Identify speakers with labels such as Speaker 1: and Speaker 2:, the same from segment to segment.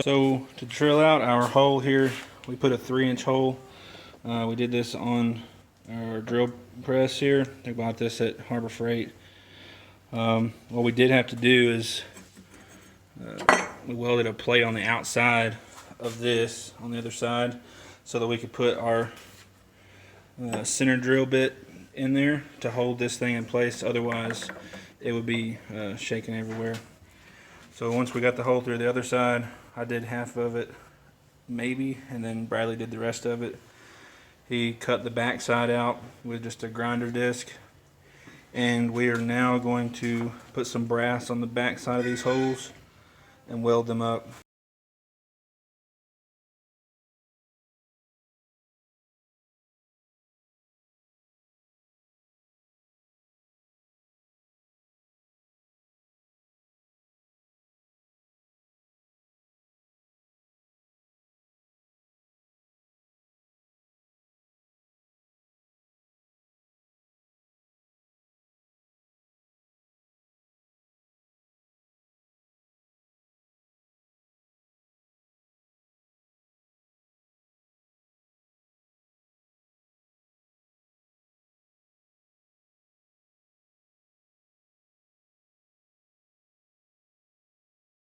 Speaker 1: So to drill out our hole here, we put a 3-inch hole. We did this on our drill press here. I bought this at Harbor Freight. What we did have to do is we welded a plate on the outside of this on the other side so that we could put our center drill bit in there to hold this thing in place. Otherwise it would be shaking everywhere. So once we got the hole through the other side, I did half of it maybe, and then Bradley did the rest of it. He cut the back side out with just a grinder disc, and we are now going to put some brass on the back side of these holes and weld them up.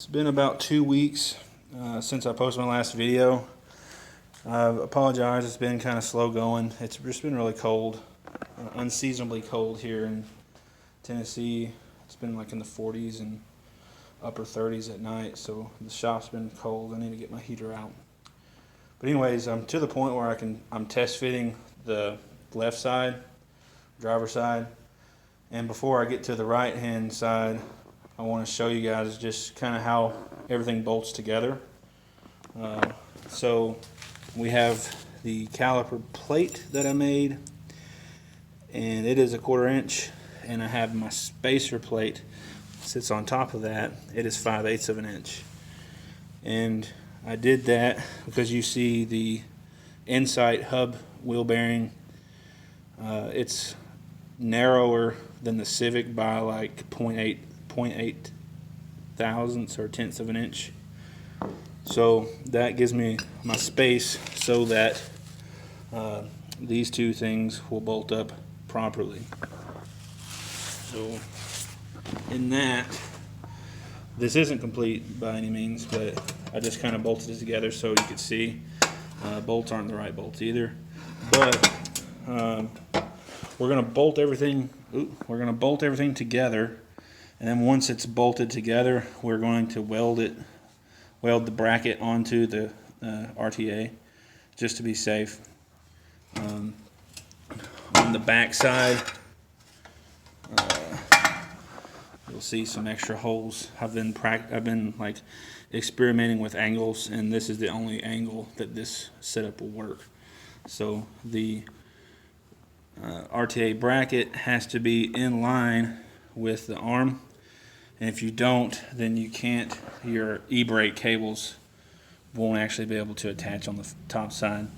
Speaker 1: It's been about 2 weeks since I posted my last video. I apologize, it's been kind of slow going. It's just been really cold, unseasonably cold here in Tennessee. It's been like in the 40s and upper 30s at night, so the shop's been cold. I need to get my heater out. But anyways, I'm to the point where I'm test fitting the left side, driver's side, and before I get to the right hand side, I want to show you guys just kind of how everything bolts together. So we have the caliper plate that I made, and it is a 1/4 inch, and I have my spacer plate sits on top of that. It is 5/8 of an inch, and I did that because you see the Insight hub wheel bearing. It's narrower than the Civic by like 0.8 thousandths or tenths of an inch. So that gives me my space so that these two things will bolt up properly. So in that, this isn't complete by any means, but I just kind of bolted it together so you could see. Bolts aren't the right bolts either, but we're gonna bolt everything. We're gonna bolt everything together, and then once it's bolted together, we're going to weld the bracket onto the RTA just to be safe. On the back side, you'll see some extra holes. I've been like experimenting with angles, and this is the only angle that this setup will work. So the RTA bracket has to be in line with the arm, and if you don't, then you can't, your e-brake cables won't actually be able to attach on the top side.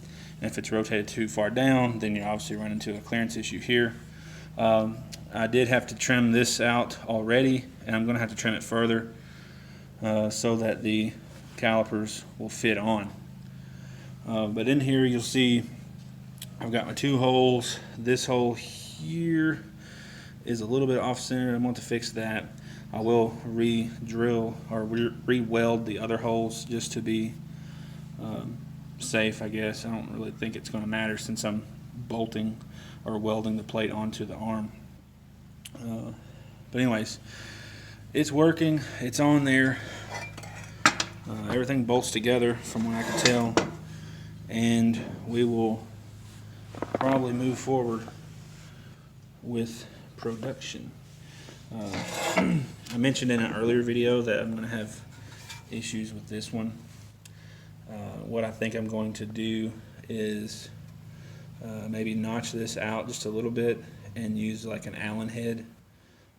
Speaker 1: And if it's rotated too far down, then you obviously run into a clearance issue here. I did have to trim this out already, and I'm going to have to trim it further so that the calipers will fit on. But in here you'll see I've got my 2 holes. This hole here is a little bit off center. I want to fix that. I will re-drill or re-weld the other holes just to be safe, I guess. I don't really think it's going to matter since I'm bolting or welding the plate onto the arm. But anyways, it's working. It's on there. Everything bolts together from what I can tell, and we will probably move forward with production. I mentioned in an earlier video that I'm going to have issues with this one. What I think I'm going to do is maybe notch this out just a little bit and use like an Allen head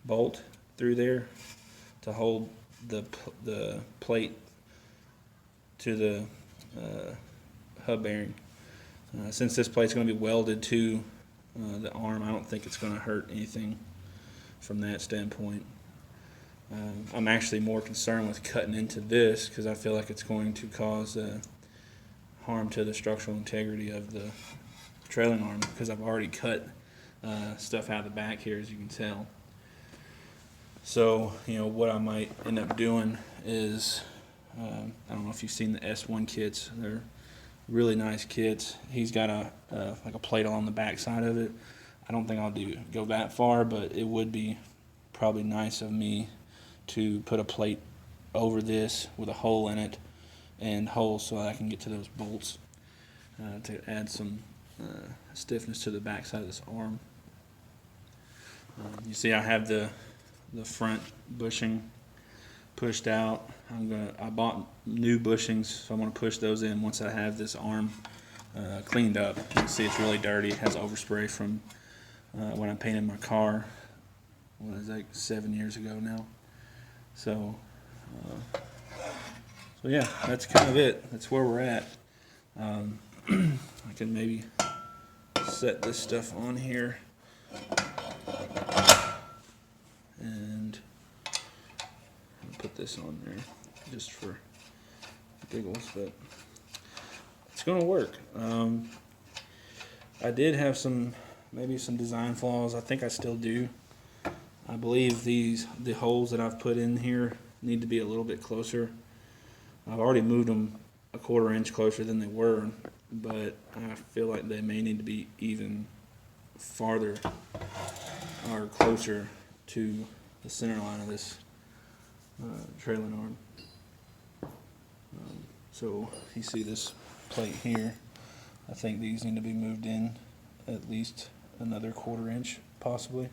Speaker 1: bolt through there to hold the plate to the hub bearing. Since this plate's going to be welded to the arm, I don't think it's going to hurt anything from that standpoint. I'm actually more concerned with cutting into this because I feel like it's going to cause harm to the structural integrity of the trailing arm, because I've already cut stuff out of the back here, as you can tell. So, you know, what I might end up doing is, I don't know if you've seen the S1 kits. They're really nice kits. He's got like a plate along the back side of it. I don't think I'll go that far, but it would be probably nice of me to put a plate over this with a hole in it and holes so I can get to those bolts to add some stiffness to the back side of this arm. You see I have the front bushing pushed out. I bought new bushings, so I'm going to push those in once I have this arm cleaned up. You can see it's really dirty. It has overspray from when I painted my car. What is that, like 7 years ago now? So yeah, that's kind of it. That's where we're at. I can maybe set this stuff on here and put this on there just for giggles, but it's gonna work. I did have maybe some design flaws. I think I still do. I believe the holes that I've put in here need to be a little bit closer. I've already moved them a 1/4 inch closer than they were, but I feel like they may need to be even farther or closer to the center line of this trailing arm. So you see this plate here. I think these need to be moved in at least another 1/4 inch, possibly.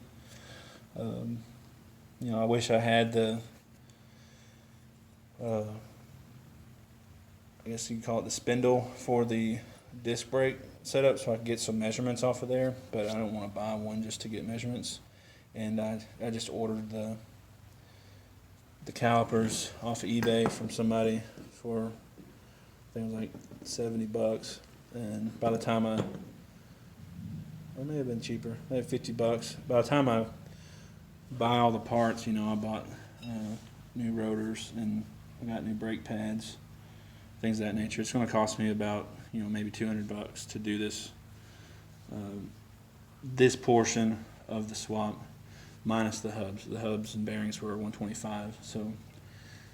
Speaker 1: You know, I wish I had the I guess you could call it the spindle for the disc brake setup, so I could get some measurements off of there, but I don't want to buy one just to get measurements. And I just ordered the calipers off of eBay from somebody for, I think it was like $70, and by the time or it may have been cheaper, maybe $50. By the time I buy all the parts, you know, I bought new rotors and I got new brake pads, things of that nature. It's going to cost me about, you know, maybe $200 to do this this portion of the swap, minus the hubs. The hubs and bearings were $125, so,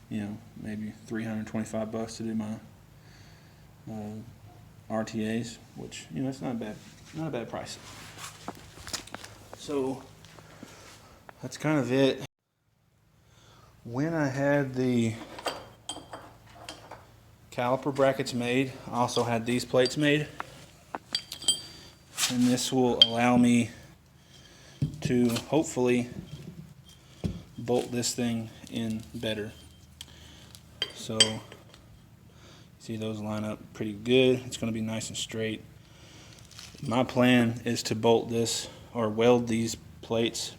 Speaker 1: you know, maybe $325 to do my RTAs, which, you know, it's not a bad price. So that's kind of it. When I had the caliper brackets made, I also had these plates made, and this will allow me to hopefully bolt this thing in better. So see, those line up pretty good. It's going to be nice and straight. My plan is to bolt this or weld these plates,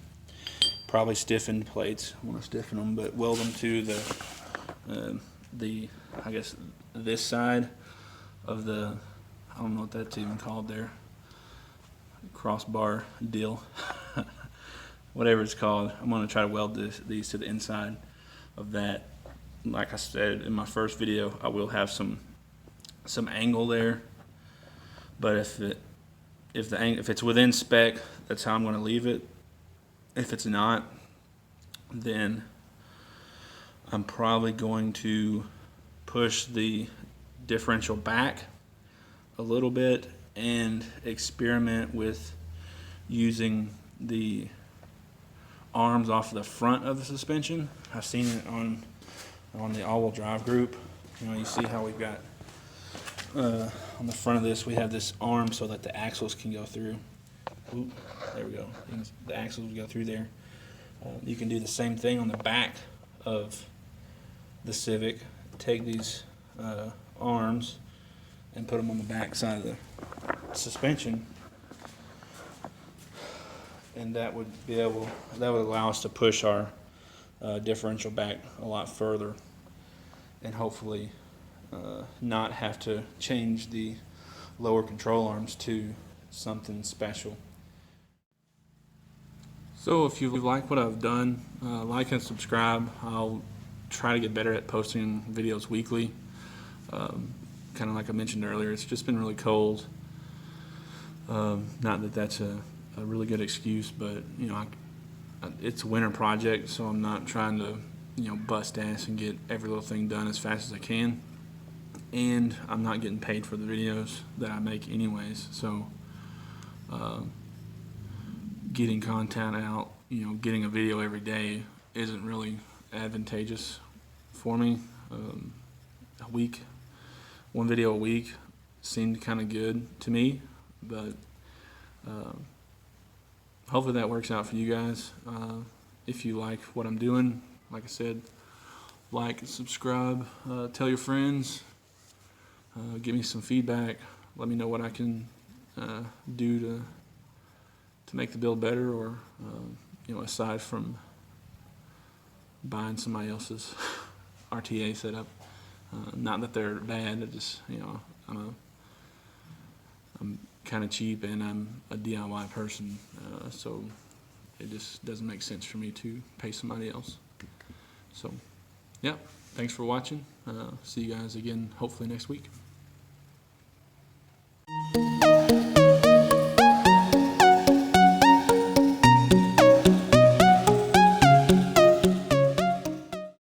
Speaker 1: probably stiffened plates. I want to stiffen them, but weld them to the I guess this side of the, I don't know what that's even called there, crossbar deal, whatever it's called. I'm going to try to weld these to the inside of that. Like I said in my first video, I will have some angle there, but if it's within spec, that's how I'm going to leave it. If it's not, then I'm probably going to push the differential back a little bit and experiment with using the arms off the front of the suspension. I've seen it on the all-wheel drive group. You know, you see how we've got on the front of this, we have this arm so that the axles can go through. Oop, there we go. The axles will go through there. You can do the same thing on the back of the Civic. Take these arms and put them on the back side of the suspension, and that would allow us to push our differential back a lot further, and hopefully not have to change the lower control arms to something special. So if you like what I've done, like and subscribe. I'll try to get better at posting videos weekly. Kind of like I mentioned earlier, it's just been really cold. Not that that's a really good excuse, but you know, it's a winter project, so I'm not trying to, you know, bust ass and get every little thing done as fast as I can. And I'm not getting paid for the videos that I make anyways, so getting content out, you know, getting a video every day isn't really advantageous for me. One video a week seemed kind of good to me, but hopefully that works out for you guys. If you like what I'm doing, like I said, like and subscribe, tell your friends, give me some feedback, let me know what I can do to make the build better, or you know, aside from buying somebody else's RTA setup. Not that they're bad, it just, you know, I'm kind of cheap and I'm a DIY person, so it just doesn't make sense for me to pay somebody else. So, yeah, thanks for watching. See you guys again hopefully next week.